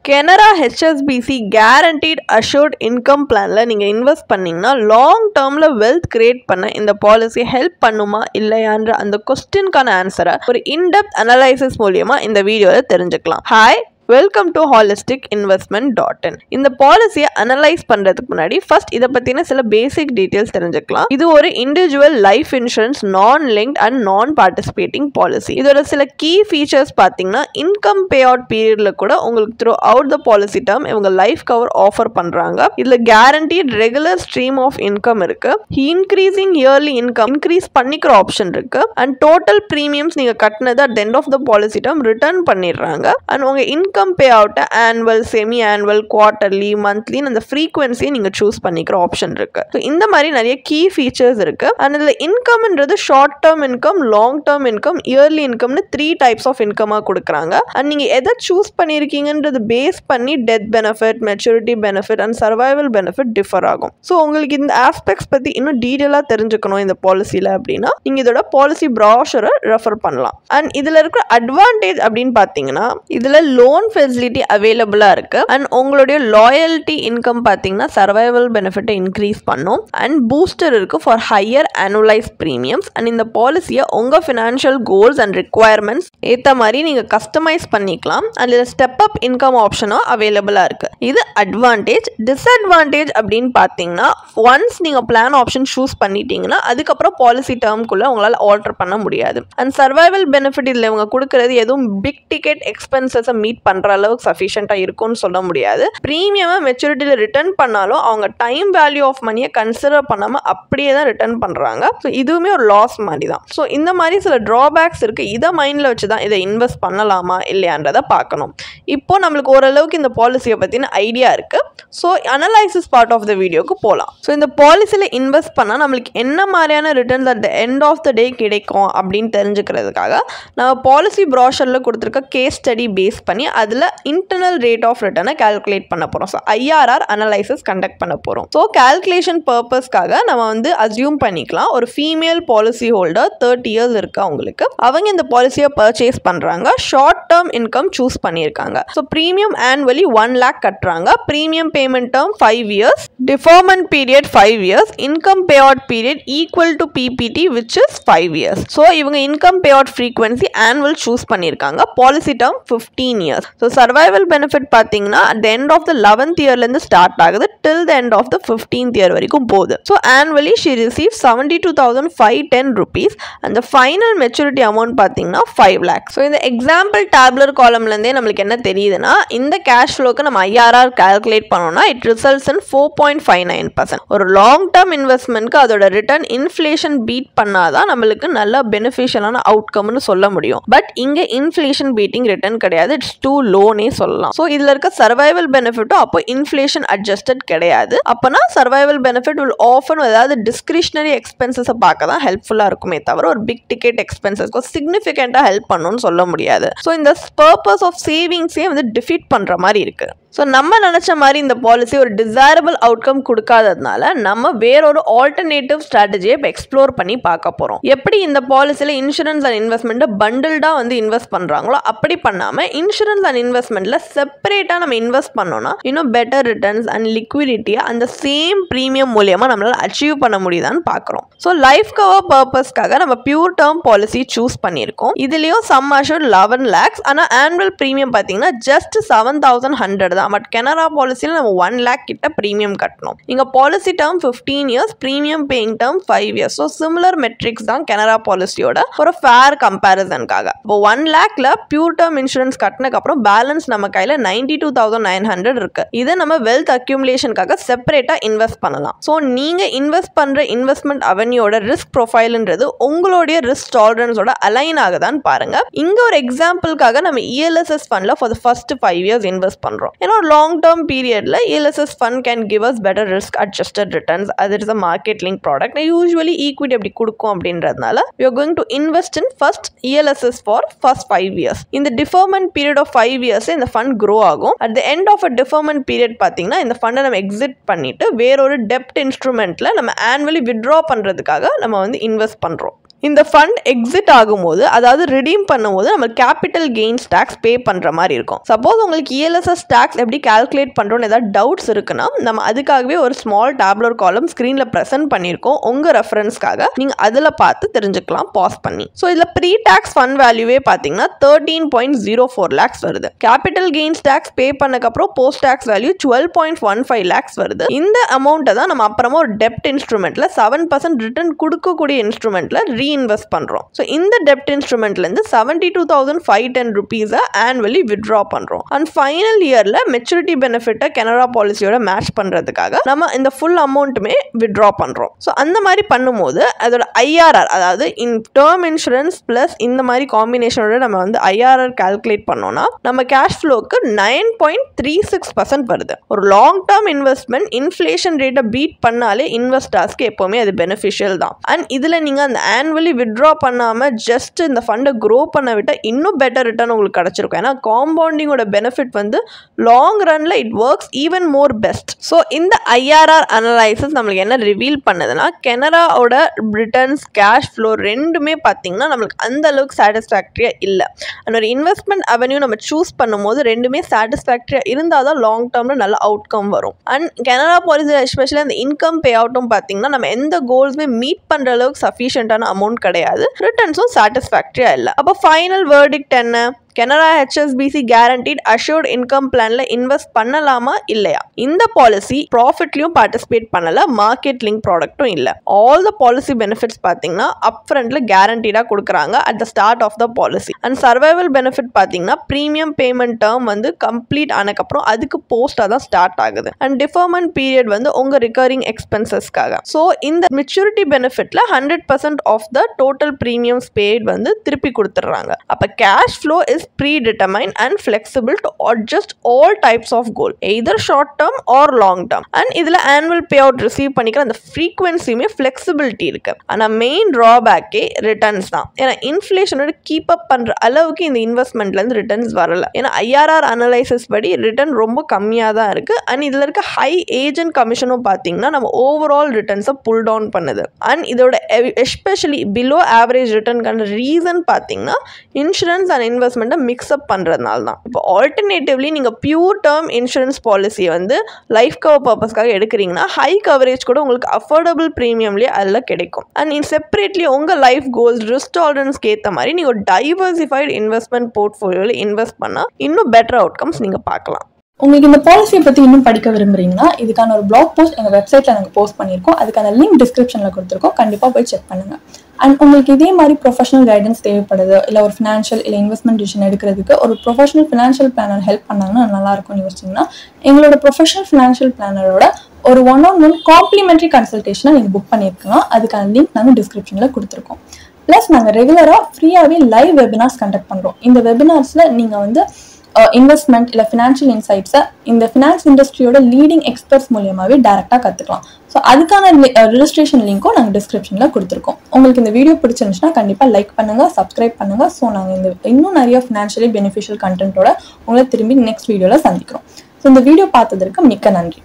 Canara HSBC Guaranteed Assured Income Planல நீங்க invest பண்ணீங்கன்னா long டேர்ம்ல wealth create பண்ண இந்த பாலிசி ஹெல்ப் பண்ணுமா இல்லையான்ற அந்த क्वेश्चनக்கான ஆன்சரை ஒரு இன்டெப்த் அனலைசிஸ் மூலமா இந்த வீடியோல தெரிஞ்சுக்கலாம். Hi, welcome to holisticinvestment.in. இந்த பாலிசியை அனலைஸ் பண்றதுக்கு முன்னாடி ஃபர்ஸ்ட் இதை பத்தின சில பேசிக் டீடைல்ஸ் தெரிஞ்சுக்கலாம். இது ஒரு individual life insurance non linked and non participating policy. இதோட சில கீ ஃபீச்சர்ஸ் பார்த்தீங்கன்னா இன்கம் பே அவுட் பீரியட்ல கூட உங்களுக்கு throughout the policy term இவங்க லைஃப் கவர் ஆஃபர் பண்றாங்க. இதுல guaranteed regular stream of income இருக்கு, இன்க்ரீசிங் இயர்லி இன்கம் இன்க்ரீஸ் பண்ணிக்கிற ஆப்ஷன் இருக்கு, அண்ட் டோட்டல் ப்ரீமியம்ஸ் நீங்க கட்டினது at end of the policy term return பண்ணிடுறாங்க. அண்ட் உங்க income pay out annual, semi annual, quarterly, monthly அந்த ஃப்ரீக்வன்சியை நீங்க சூஸ் பண்ணிக்கிற ஆப்ஷன் இருக்கு. இந்த மாதிரி நிறைய கீ ஃபீச்சர்ஸ் இருக்கு. அண்ட் இதுல இன்கம்ன்றது short term income, long term income, yearly இன்கம்னு 3 டைப்ஸ் ஆஃப் இன்கமா கொடுக்குறாங்க. அண்ட் நீங்க எதை சூஸ் பண்ணிருக்கீங்கன்றது பேஸ் பண்ணி death benefit, maturity benefit and survival benefit differ ஆகும். ஸோ உங்களுக்கு இந்த ஆஸ்பெக்ட்ஸ் பத்தி இன்னும் டீடைலா தெரிஞ்சுக்கணும் இந்த பாலிசியில அப்படின்னா நீங்க இதோட பாலிசி ப்ராஷரை ரெஃபர் பண்ணலாம். அண்ட் இதுல இருக்கிற அட்வான்டேஜ் அப்படின்னு பாத்தீங்கன்னா இதுல லோன் ஃபெசிலிட்டி அவைலபிளா இருக்கு. அண்ட் உங்களுடைய லாயல்ட்டி இன்கம் பாத்தீங்கன்னா சர்வைவல் பெனிஃபிட்டை இன்க்ரீஸ் பண்ணும். அண்ட் பூஸ்டர் இருக்கு for higher annualized premiums. And இந்த பாலிசியை உங்க ஃபினான்ஷியல் கோல்ஸ் அண்ட் ரிக்வயர்மெண்ட்ஸ் ஏற்ற மாதிரி நீங்க கஸ்டமைஸ் பண்ணிக்கலாம். அண்ட் இதில் ஸ்டெப் அப் இன்கம் ஆப்ஷனும் அவைலபிளா இருக்கு. இது அட்வான்டேஜ். டிஸ்அட்வான்டேஜ் அப்படின்னு பார்த்தீங்கன்னா ஒன்ஸ் நீங்க பிளான் ஆப்ஷன் சூஸ் பண்ணிட்டீங்கன்னா அதுக்கப்புறம் பாலிசி டேர்ம்குள்ள உங்களால் ஆல்டர் பண்ண முடியாது. அண்ட் சர்வைவல் பெனிஃபிட் இதில் இவங்க கொடுக்கறது எதுவும் பிக் டிக்கெட் எக்ஸ்பென்சஸை மீட் பண்ற அளவுக்கு சஃபிஷியண்டா இருக்கும்னு சொல்ல முடியாது. பிரீமியமை மெச்சூரிட்டியில் ரிட்டர்ன் பண்ணாலும் அவங்க டைம் வேல்யூ ஆஃப் மணியை கன்சிடர் பண்ணாம அப்படியே தான் ரிட்டர்ன் பண்றாங்க. ஸோ இதுவுமே ஒரு லாஸ் மாதிரி தான். ஸோ இந்த மாதிரி சில ட்ராபேக்ஸ் இருக்கு. இதை மைண்ட்ல வச்சு தான் இதை இன்வெஸ்ட் பண்ணலாமா இல்லையான்றதை பார்க்கணும். இப்போ நம்மளுக்கு ஓரளவுக்கு இந்த பாலிசியை பத்தின ஐடியா இருக்கு. So analysis part of the வீடியோக்கு போகலாம். ஸோ இந்த பாலிசியில் இன்வெஸ்ட் பண்ணால் நம்மளுக்கு என்ன மாதிரியான returns at the end of the day கிடைக்கும் அப்படின்னு தெரிஞ்சுக்கிறதுக்காக நம்ம பாலிசி ப்ராஷரில் கொடுத்துருக்க கேஸ் ஸ்டடி பேஸ் பண்ணி அதில் இன்டர்னல் ரேட் ஆஃப் ரிட்டர்னை கால்குலேட் பண்ண போகிறோம். ஸோ ஐஆர்ஆர் அனலைசிஸ் கண்டக்ட் பண்ண போகிறோம். ஸோ கால்குலேஷன் பர்பஸ்க்காக நம்ம வந்து அசியூம் பண்ணிக்கலாம் ஒரு ஃபீமேல் பாலிசி ஹோல்டர் 30 இயர்ஸ் இருக்கு அவங்களுக்கு. அவங்க இந்த பாலிசியை பர்ச்சேஸ் பண்ணுறாங்க. ஷார்ட் டேர்ம் இன்கம் சூஸ் பண்ணியிருக்காங்க. ஸோ ப்ரீமியம் ஆனுவலி 1 lakh கட்டுறாங்க. Premium payment term 5 years, deferment period 5 years, income pay out period equal to PPT which is 5 years. So இவங்க income pay out frequency annual choose பண்ணியிருக்காங்க. Policy term 15 years. So survival benefit பார்த்தீங்கன்னா at the end of the 11th இயர்லேருந்து start ஆகுது till the end of the 15th year வரைக்கும் போகுது. So annually she receives 72,510 rupees and the final maturity amount பார்த்தீங்கன்னா 5 lakhs. So இந்த example டேப்லர் காலம்லேருந்தே நம்மளுக்கு என்ன தெரியுதுன்னா இந்த கேஷ் ஃப்ளோக்கு நம்ம ஐஆர்ஆர் கால்குலேட் பண்ணோம்னா இட் ரிசல்ட்ஸ் இன் 4.59%. ஒரு லாங் டேர்ம் இன்வெஸ்ட்மெண்ட்க்கு அதோட ரிட்டர்ன் இன்ஃப்ளேஷன் பீட் பண்ணாதான் நம்மளுக்கு நல்ல பெனிஃபிஷியலான அவுட்கம்னு சொல்ல முடியும். பட் இங்க இன்ஃப்ளேஷன் பீட்டிங் ரிட்டர்ன் கிடையாது. இட்ஸ் டூ லோனே சொல்லலாம். ஸோ இதுல இருக்க சர்வைவல் பெனிஃபிட்டும் அப்போ இன்ஃப்ளேஷன் அட்ஜஸ்டட் கிடையாது. அப்போனா சர்வைவல் பெனிஃபிட் வில் ஆஃபன் ஏதாவது டிஸ்கிரிஷனரி எக்ஸ்பென்சஸை பார்க்க தான் ஹெல்ப்ஃபுல்லாக இருக்குமே தவிர ஒரு பிக் டிக்கெட் எக்ஸ்பென்சஸ்க்கு சிக்னிஃபிகண்டாக ஹெல்ப் பண்ணணும்னு சொல்ல முடியாது. ஸோ இந்த பர்பஸ் ஆஃப் சேவிங்ஸே வந்து டிஃபீட் பண்ணுற மாதிரி இருக்கு. ஸோ நம்ம நினச்ச மாதிரி இந்த பாலிசி ஒரு டிசைரபிள் அவுட்கம் கொடுக்காததுனால நம்ம வேறொரு ஆல்டர்னேட்டிவ் ஸ்ட்ராட்டஜியை இப்போ எக்ஸ்ப்ளோர் பண்ணி பார்க்க போகிறோம். எப்படி இந்த பாலிசியில் இன்சூரன்ஸ் அண்ட் இன்வெஸ்ட்மெண்ட்டை பண்டில்டாக வந்து இன்வெஸ்ட் பண்ணுறாங்களோ அப்படி பண்ணாமல் இன்சூரன்ஸ் அண்ட் இன்வெஸ்ட்மெண்ட்டில் செப்பரேட்டாக நம்ம இன்வெஸ்ட் பண்ணோம்னா இன்னும் பெட்டர் ரிட்டர்ன்ஸ் அண்ட் லிக்விடிட்டியை அந்த சேம் ப்ரீமியம் மூலியமாக நம்மளால் அச்சீவ் பண்ண முடியுதான்னு பார்க்குறோம். ஸோ லைஃப் கவர் பர்பஸ்க்காக நம்ம பியூர் டேர்ம் பாலிசி சூஸ் பண்ணியிருக்கோம். இதுலேயும் சம் அஷூர்ட் 11 lakhs. ஆனால் ஆனுவல் ப்ரீமியம் பார்த்தீங்கன்னா ஜஸ்ட் 7,100 தான். பட் கனரா பாலிசியில் நம்ம 1 lakh கிட்ட ப்ரீமியம் கட்டணும். இங்க policy term 15 years, premium paying term 5 years. So similar metrics தான் கனரா பாலிசியோட ஒரு ஃபேர் கம்பேரிசனுக்காக. இப்போ 1 lakhல பியூர் டேர்ம் இன்சூரன்ஸ் கட்டினக்கு அப்புறம் பேலன்ஸ் நம்ம கையில 92,900 இருக்கு. இதை நம்ம வெல்த் அக்யூமுலேஷனுக்காக செப்பரேட்டா இன்வெஸ்ட் பண்ணலாம். ஸோ நீங்க இன்வெஸ்ட் பண்ற இன்வெஸ்ட்மெண்ட் அவென்யூட ரிஸ்க் ப்ரொஃபைல்ன்றது உங்களுடைய ரிஸ்க் டாலரன்ஸோட அலைன் ஆகுதான்னு பாருங்க. இங்க ஒரு எக்ஸாம்பிளுக்காக நம்ம ELSS ஃபண்ட்ல for the first 5 years invest பண்றோம். ஏன்னா long term periodல ELSS fund can give us better risk adjusted returns. That is a market link product. Usually equity அப்படி கொடுக்கும் அப்படின்றதுனால we are going to invest in first ELSS for first 5 years. In the deferment period of 5 years இந்த fund grow ஆகும். At the end of a deferment period பார்த்தீங்கன்னா இந்த fund நம்ம exit பண்ணிட்டு வேற ஒரு debt instrumentல நம்ம annually withdraw பண்றதுக்காக நம்ம வந்து invest பண்றோம். இந்த ஃபண்ட் எக்ஸிட் ஆகும்போது, அதாவது ரிடீம் பண்ணும்போது நம்ம கேபிட்டல் கெயின்ஸ் டேக்ஸ் பே பண்ற மாதிரி இருக்கும். சப்போஸ் உங்களுக்கு இஎல்எஸ்எஸ் டேக்ஸ் எப்படி கால்குலேட் பண்றோம்னு ஏதாவது டவுட்ஸ் இருக்குன்னா நம்ம அதுக்காகவே ஒரு ஸ்மால் டேப்லர் காலம் ஸ்கிரீன்ல பிரசன்ட் பண்ணியிருக்கோம். உங்க ரெஃபரன்ஸ்க்காக நீங்க அதுல பார்த்து தெரிஞ்சுக்கலாம் பாஸ் பண்ணி. ஸோ இதுல ப்ரீ டேக்ஸ் ஃபண்ட் வேல்யூவே பார்த்தீங்கன்னா 13.04 lakhs வருது. கேபிட்டல் கெயின்ஸ் டேக்ஸ் பே பண்ணக்கப்புறம் போஸ்ட் டேக்ஸ் வேல்யூ 12.15 lakhs வருது. இந்த அமௌண்ட்டை தான் நம்ம அப்புறமா ஒரு டெப்ட் இன்ஸ்ட்ருமெண்ட்ல 7% ரிட்டர்ன் கொடுக்கக்கூடிய இன்ஸ்ட்ருமெண்ட்ல ரீஇன்வெஸ்ட் பண்றோம். ஸோ இந்த டெப்ட் இன்ஸ்ட்ருமெண்ட்ல இருந்து 72,510 rupees ஆனுவலி வித்ட்ரா பண்றோம். அண்ட் ஃபைனல் இயர்ல மெச்சூரிட்டி பெனிஃபிட்டை கனரா பாலிசியோட மேட்ச் பண்றதுக்காக நம்ம இந்த ஃபுல் அமௌண்ட்டுமே வித்ட்ரா பண்றோம். ஸோ அந்த மாதிரி பண்ணும்போது அதோட ஐஆர்ஆர், அதாவது இன் டேர்ம் இன்சூரன்ஸ் பிளஸ் இந்த மாதிரி காம்பினேஷனோட நம்ம வந்து ஐஆர்ஆர் கால்குலேட் பண்ணோம்னா நம்ம கேஷ் ஃப்ளோக்கு 9.36% வருது. ஒரு லாங் டேர்ம் இன்வெஸ்ட்மெண்ட் இன்ஃப்ளேஷன் ரேட்டை பீட் பண்ணாலே இன்வெஸ்டர்ஸ்க்கு எப்பவுமே அது பெனிஃபிஷியல் தான். அண்ட் இதுல நீங்க அந்த ஆனுவலி வித்ட்ரா பண்ணாம ஜஸ்ட் இந்த ஃபண்டை க்ரோ பண்ண விட்டா இன்னும் பெட்டர் ரிட்டர்ன் உங்களுக்கு கிடைச்சிருக்கும். ஏன்னா காம்பவுண்டிங்கோட பெனிஃபிட் வந்து லாங் ரன்ல it works even more best. So இந்த ஐஆர்ஆர் அனலைசிஸ் நம்மளுக்கு என்ன ரிவீல் பண்ணுதுன்னா, கனராவோட ரிட்டர்ன்ஸ் கேஷ் ஃப்ளோ ரெண்டுமே பார்த்தீங்கன்னா நம்மளுக்கு அந்த அளவுக்கு சாட்டிஸ்ஃபேக்டரியா இல்லை. அண்ட் ஒரு இன்வெஸ்ட்மெண்ட் அவென்யூ நம்ம சூஸ் பண்ணும்போது ரெண்டுமே சாட்டிஸ்ஃபேக்டரியா இருந்தால் தான் லாங் டேர்ம்ல நல்ல அவுட்கம் வரும். அண்ட் கனரா பாலிசி எஸ்பெஷலி அந்த இன்கம் பே அவுட்டும் பார்த்தீங்கன்னா நம்ம எந்த கோல்ஸுமே மீட் பண்ற அளவுக்கு சஃபிஷியன்டான அமௌண்ட் கிடையாது. ரிட்டர்ன்ஸும் சாட்டிஸ்ஃபேக்டரியா இல்லை. அப்போ ஃபைனல் வேர்டிக்ட் என்ன? Canara HSBC guaranteed assured income பிளான்ல இன்வெஸ்ட் பண்ணலாமா இல்லையா? இந்த பாலிசி ப்ராஃபிட்லயும் பார்ட்டிசிபேட் பண்ணல, மார்க்கெட் லிங்க் ப்ராடக்ட்டும் இல்ல. ஆல் த பாலிசி பெனிஃபிட்ஸ் பார்த்தீங்கன்னா அப் ஃப்ரண்ட்ல கேரண்டீடா கொடுக்குறாங்க at the start of the policy. And survival benefit பார்த்தீங்கன்னா ப்ரீமியம் பேமெண்ட் டேர்ம் வந்து கம்ப்ளீட் ஆனதுக்கப்புறம் அதுக்கு போஸ்டா தான் ஸ்டார்ட் ஆகுது. அண்ட் டிஃபர்மெண்ட் பீரியட் வந்து உங்க ரிகரிங் எக்ஸ்பென்சஸ்க்காக. ஸோ இந்த மெச்சூரிட்டி பெனிஃபிட்ல 100% of the total premiums paid வந்து திருப்பி கொடுத்துட்றாங்க. அப்ப cash flow is predetermined and flexible to adjust all types of goal, either short term or long term. And இதுல annual payout receive பண்ணிக்கிற அந்த frequency-மே flexibility இருக்கு. ஆனா மெயின் drawback ரிட்டர்ன்ஸ் தான். ஏன்னா இன்ஃப்ளேஷனோட கீப் அப் பண்ற அளவுக்கு இந்த இன்வெஸ்ட்மெண்ட்ல இருந்து ரிட்டர்ன்ஸ் வரல. ஏன்னா ஐஆர்ஆர் அனலைசிஸ் படி ரிட்டர்ன் ரொம்ப கம்மியா தான் இருக்கு. அண்ட் இதுல இருக்க ஹை ஏஜென்ட் கமிஷனும் பாத்தீங்கன்னா நம்ம ஓவரால் ரிட்டர்ன்ஸை புல் டவுன் பண்ணுது. அண்ட் இதோட எஸ்பெஷலி பிலோ ஆவரேஜ் ரிட்டர்னுக்கான ரீசன் பாத்தீங்கன்னா இன்சூரன்ஸ் அண்ட் இன்வெஸ்ட்மெண்ட் மிக்ஸ்அப் பண்றதுனால தான். இப்போ ஆல்டர்னேட்டிவ்லி நீங்க பியூர் டேர்ம் இன்சூரன்ஸ் பாலிசி வந்து லைஃப் கவர் பர்பஸ்க்காக எடுக்கிறீங்கன்னா ஹை கவரேஜ் கூட உங்களுக்கு அஃபோர்டபுள் ப்ரீமியம்லேயே அதில் கிடைக்கும். அண்ட் செப்பரேட்லி உங்க லைஃப் கோல்ஸ் ரிஸ்க் டாலரன்ஸ்க்கு ஏற்ற மாதிரி நீங்க ஒரு டைவர்சிஃபைடு இன்வெஸ்ட்மெண்ட் போர்ட்ஃபோலியோவில் இன்வெஸ்ட் பண்ணா இன்னும் பெட்டர் அவுட்கம்ஸ் நீங்க பார்க்கலாம். உங்களுக்கு இந்த பாலிசியை பற்றி இன்னும் படிக்க விரும்புறீங்கன்னா இதுக்கான ஒரு பிளாக் போஸ்ட் எங்கள் வெப்சைட்டில் நாங்கள் போஸ்ட் பண்ணியிருக்கோம். அதுக்கான லிங்க் டிஸ்கிரிப்ஷனில் கொடுத்துருக்கோம். கண்டிப்பாக போய் செக் பண்ணுங்கள். அண்ட் உங்களுக்கு இதே மாதிரி ப்ரொஃபஷனல் கைடன்ஸ் தேவைப்படுது, இல்லை ஒரு ஃபினான்ஷியல் இல்லை இன்வெஸ்ட்மெண்ட் டிசிஷன் எடுக்கிறதுக்கு ஒரு ப்ரொஃபஷனல் ஃபினான்ஷியல் பிளானர் ஹெல்ப் பண்ணாங்கன்னா நல்லாயிருக்கும்னு யோசிச்சிங்கன்னா எங்களோட ப்ரொஃபஷனல் ஃபினான்ஷியல் பிளானரோட ஒரு 1-on-1 காம்ப்ளிமெண்ட்ரி கன்சல்டேஷனை நீங்கள் புக் பண்ணியிருக்கலாம். அதுக்கான லிங்க் நாங்கள் டிஸ்கிரிப்ஷனில் கொடுத்துருக்கோம். ப்ளஸ் நாங்கள் ரெகுலராக ஃப்ரீயாகவே லைவ் வெபினார்ஸ் கண்டக்ட் பண்ணுறோம். இந்த வெபினார்ஸில் நீங்கள் வந்து இன்வெஸ்ட்மெண்ட் இல்லை ஃபினான்ஷியல் இன்சைட்ஸை இந்த ஃபினான்ஸ் இண்டஸ்ட்ரியோட லீடிங் எக்ஸ்பர்ட்ஸ் மூலியமாகவே டேரெக்டாக கற்றுக்கலாம். ஸோ அதுக்கான ரெஜிஸ்ட்ரேஷன் லிங்க்கும் நாங்கள் டிஸ்கிரிப்ஷனில் கொடுத்துருக்கோம். உங்களுக்கு இந்த வீடியோ பிடிச்சிருந்துச்சுன்னா கண்டிப்பாக லைக் பண்ணுங்கள், சப்ஸ்கிரைப் பண்ணுங்கள். ஸோ நாங்கள் இன்னும் நிறைய ஃபினான்ஷியலி பெனிஃபிஷியல் கண்டென்ட்டோட உங்களை திரும்பி நெக்ஸ்ட் வீடியோவில் சந்திக்கிறோம். ஸோ இந்த வீடியோ பார்த்ததற்கு மிக்க நன்றி.